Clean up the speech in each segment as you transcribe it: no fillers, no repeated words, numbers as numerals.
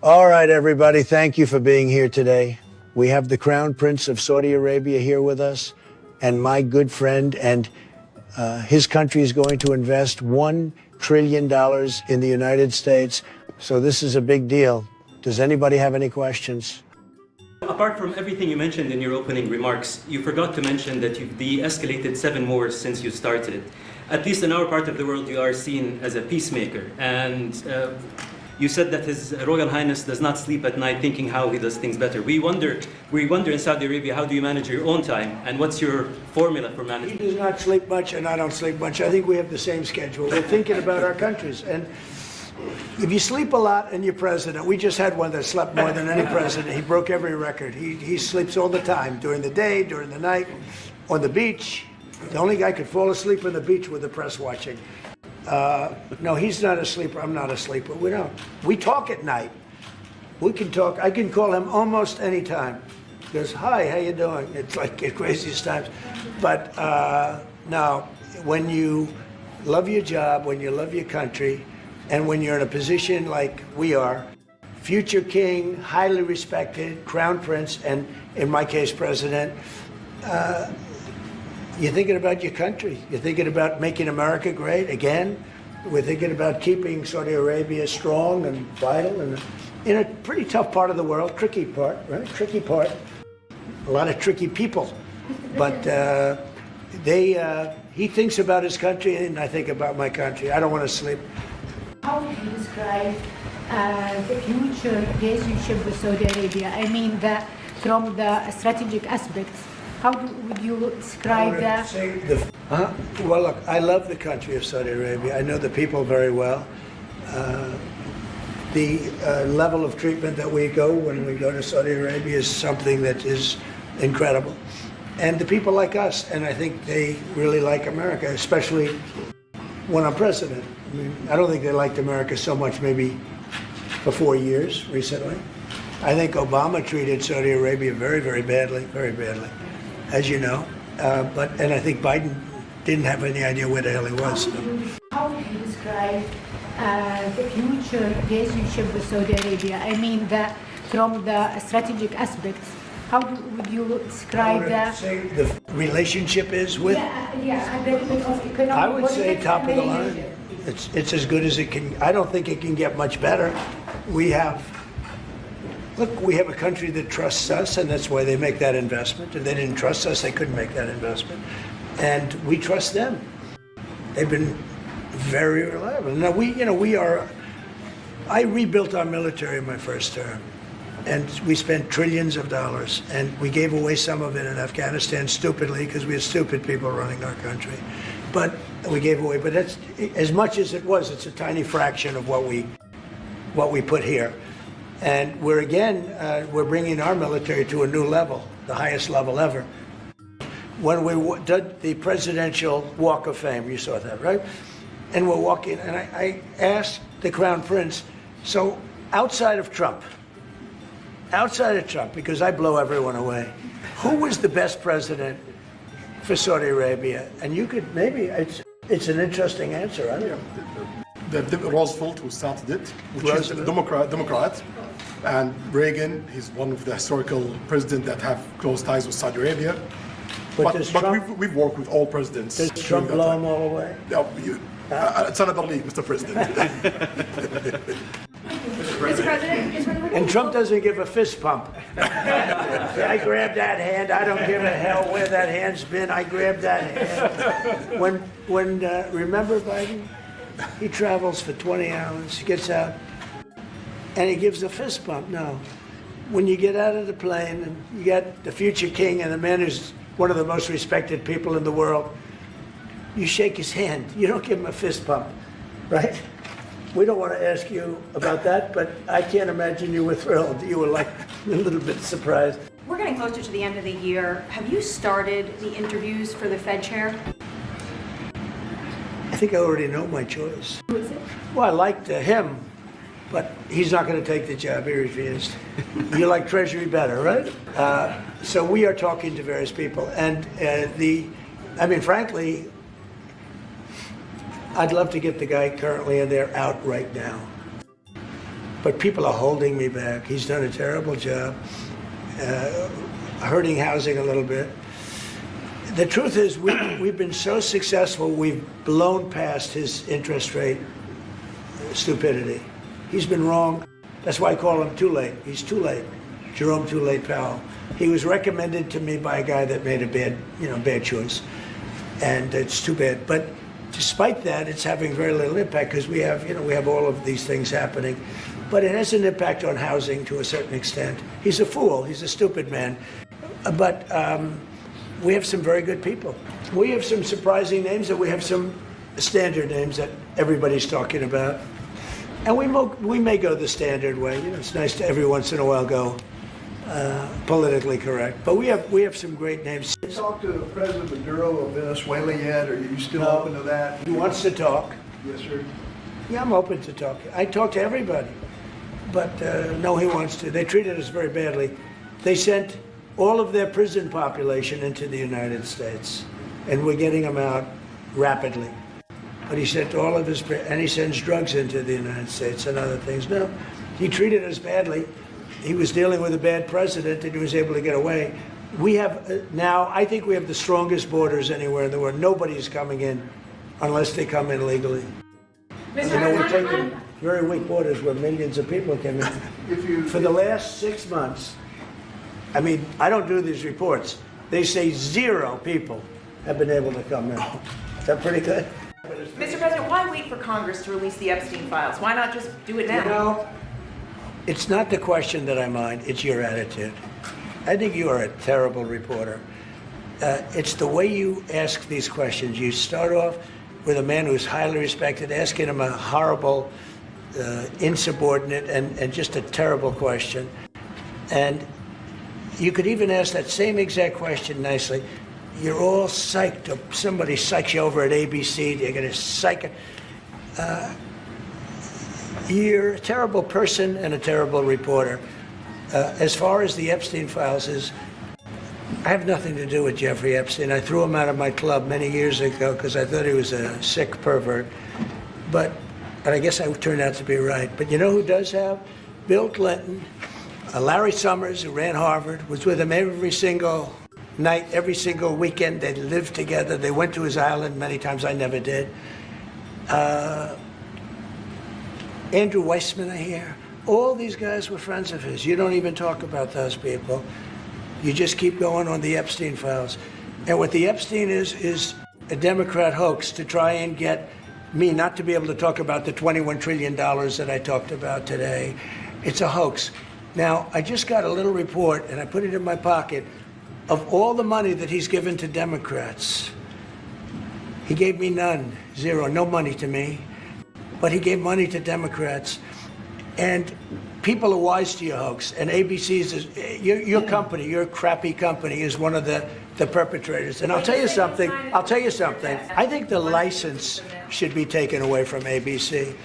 All right, everybody, thank you for being here today. We have the Crown Prince of Saudi Arabia here with us, and my good friend, and his country is going to invest $1 trillion in the United States. So this is a big deal. Does anybody have any questions? Apart from everything you mentioned in your opening remarks, you forgot to mention that you've de-escalated 7 wars since you started. At least in our part of the world, you are seen as a peacemaker. And you said that His Royal Highness does not sleep at night thinking how he does things better. We wonder in Saudi Arabia, how do you manage your own time? And what's your formula for management? He does not sleep much, and I don't sleep much. I think we have the same schedule. We're thinking about our countries. And if you sleep a lot and you're president, we just had one that slept more than any president. He broke every record. He sleeps all the time, during the day, during the night, on the beach. The only guy could fall asleep on the beach with the press watching. No, he's not a sleeper. I'm not a sleeper. We don't. We talk at night. We can talk. I can call him almost any time. He goes, hi, how you doing? It's like the craziest times. But no, when you love your job, when you love your country, and when you're in a position like we are, future king, highly respected, crown prince, and in my case, president, you're thinking about your country. You're thinking about making America great again. We're thinking about keeping Saudi Arabia strong and vital, and in a pretty tough part of the world, tricky part, right? Tricky part. A lot of tricky people. But he thinks about his country, and I think about my country. I don't want to sleep. How would you describe the future relationship with Saudi Arabia? I mean, from the strategic aspects. How would you describe that? Well, look, I love the country of Saudi Arabia. I know the people very well. The level of treatment that we go when we go to Saudi Arabia is something that is incredible. And the people like us, and I think they really like America, especially when I'm president. I mean, I don't think they liked America so much maybe for 4 years recently. I think Obama treated Saudi Arabia very, very badly, as you know. And I think Biden didn't have any idea where the hell he was. How would you describe the future relationship with Saudi Arabia? I mean, from the strategic aspects. How would you describe that? The relationship is with? Yeah. I would say top of the line. It's as good as it can. I don't think it can get much better. We have a country that trusts us, and that's why they make that investment. If they didn't trust us, they couldn't make that investment. And we trust them. They've been very reliable. Now I rebuilt our military in my first term, and we spent trillions of dollars, and we gave away some of it in Afghanistan stupidly because we had stupid people running our country. But we gave away, but that's as much as it was. It's a tiny fraction of what we put here. And we're bringing our military to a new level, the highest level ever. When we did the Presidential Walk of Fame, you saw that, right? And we're walking, and I asked the Crown Prince, so outside of Trump, because I blow everyone away, who was the best president for Saudi Arabia? And you could, maybe, it's an interesting answer, I don't know. The Roosevelt who started it, which is a Democrat, and Reagan, he's one of the historical presidents that have close ties with Saudi Arabia. But we've worked with all presidents. Does Trump blow them all away? No, it's another league, Mr. President. Mr. President, and Trump doesn't give a fist pump. I grabbed that hand. I don't give a hell where that hand's been. I grabbed that hand. Remember Biden? He travels for 20 hours, gets out, and he gives a fist bump. No. When you get out of the plane and you got the future king and the man who's one of the most respected people in the world, you shake his hand. You don't give him a fist bump, right? We don't want to ask you about that, but I can't imagine you were thrilled. You were like a little bit surprised. We're getting closer to the end of the year. Have you started the interviews for the Fed chair? I think I already know my choice. Who is it? Well, I liked him, but he's not going to take the job. He refused. You like Treasury better, right? So we are talking to various people, and frankly, I'd love to get the guy currently in there out right now. but people are holding me back. He's done a terrible job, hurting housing a little bit. The truth is, we've been so successful, we've blown past his interest rate stupidity. He's been wrong. That's why I call him too late. He's too late. Jerome Too Late Powell. He was recommended to me by a guy that made a bad choice, and it's too bad. But despite that, it's having very little impact because we have all of these things happening. But it has an impact on housing to a certain extent. He's a fool. He's a stupid man. But we have some very good people. We have some surprising names, and we have some standard names that everybody's talking about. And we may go the standard way. It's nice to every once in a while go politically correct. But we have some great names. You talked to President Maduro of Venezuela yet? Are you still open to that? He wants to talk. Yes, sir. Yeah, I'm open to talk. I talk to everybody. But no, he wants to. They treated us very badly. They sent all of their prison population into the United States, and we're getting them out rapidly. But he sent all of his, and he sends drugs into the United States and other things. No, he treated us badly. He was dealing with a bad president, and he was able to get away. We have now, I think we have the strongest borders anywhere in the world. Nobody's coming in unless they come in legally. We're taking very weak borders where millions of people came in. For the last 6 months, I mean, I don't do these reports. They say 0 people have been able to come in. Is that pretty good? Mr. President, why wait for Congress to release the Epstein files? Why not just do it now? It's not the question that I mind, it's your attitude. I think you are a terrible reporter. It's the way you ask these questions. You start off with a man who's highly respected, asking him a horrible, insubordinate, and just a terrible question. And you could even ask that same exact question nicely. You're all psyched up. Somebody psychs you over at ABC. They're going to psych it. You're a terrible person and a terrible reporter. As far as the Epstein files is, I have nothing to do with Jeffrey Epstein. I threw him out of my club many years ago because I thought he was a sick pervert. And I guess I turned out to be right. But you know who does have? Bill Clinton, Larry Summers, who ran Harvard, was with him every single night, every single weekend. They lived together. They went to his island many times. I never did. Andrew Weissman, I hear. All these guys were friends of his. You don't even talk about those people. You just keep going on the Epstein files. And what the Epstein is a Democrat hoax to try and get me not to be able to talk about the $21 trillion that I talked about today. It's a hoax. Now, I just got a little report, and I put it in my pocket, of all the money that he's given to Democrats. He gave me none, 0, no money to me. But he gave money to Democrats. And people are wise to your hoax. And ABC's, your company, your crappy company, is one of the perpetrators. And I'll tell you something. I think the license should be taken away from ABC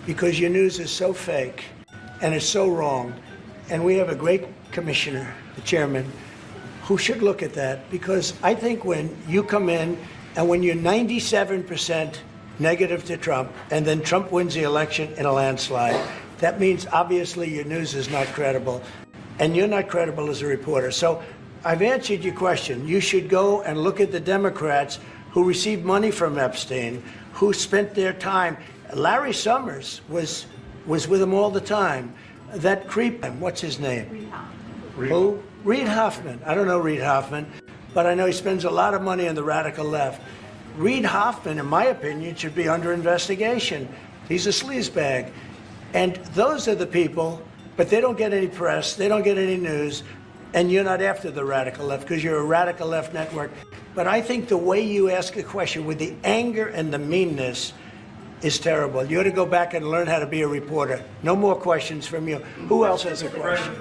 because your news is so fake and it's so wrong. And we have a great commissioner, the chairman, who should look at that, because I think when you come in and when you're 97% negative to Trump, and then Trump wins the election in a landslide, that means obviously your news is not credible, and you're not credible as a reporter. So I've answered your question. You should go and look at the Democrats who received money from Epstein, who spent their time. Larry Summers was with him all the time. That creep, what's his name? Who? Reid Hoffman. I don't know Reid Hoffman, but I know he spends a lot of money on the radical left. Reid Hoffman, in my opinion, should be under investigation. He's a sleazebag. And those are the people, but they don't get any press, they don't get any news, and you're not after the radical left because you're a radical left network. But I think the way you ask a question with the anger and the meanness is terrible. You ought to go back and learn how to be a reporter. No more questions from you. Who else has a question?